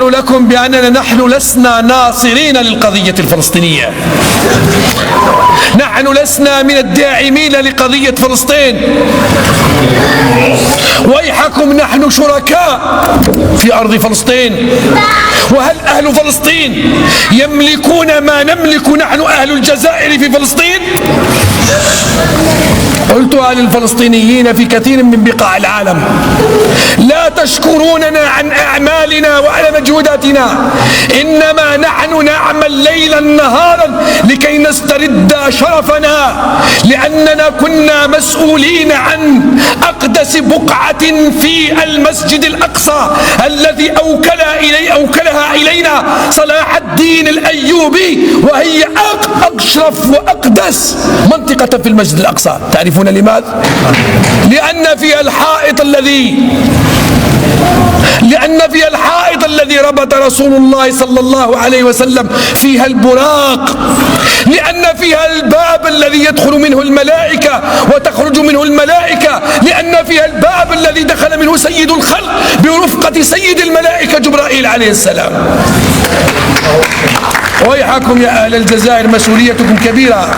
أخبر لكم بأننا نحن لسنا ناصرين للقضية الفلسطينية، نحن لسنا من الداعمين لقضية فلسطين. ويحكم، نحن شركاء في أرض فلسطين. وهل أهل فلسطين يملكون ما نملك نحن أهل الجزائر في فلسطين؟ قلتها للفلسطينيين في كثير من بقاع العالم: لا تشكروننا عن أعمالنا وعلى مجهوداتنا، إنما نحن نعمل ليلا نهارا لكي نسترد شرفنا، لأننا كنا مسؤولين عن أقدس بقعة في المسجد الأقصى الذي أوكلها إلينا صلاح الدين الأيوبي، وهي أشرف وأقدس منطقة في المسجد الأقصى. تعرفون لماذا؟ لأن فيها الحائط الذي ربط رسول الله صلى الله عليه وسلم فيها البراق، لأن فيها الباب الذي يدخل منه الملائكة وتخرج منه الملائكة، لأن فيها الباب الذي دخل منه سيد الخلق برفقة سيد الملائكة جبرائيل عليه السلام. ويحكم يا أهل الجزائر، مسؤوليتكم كبيرة.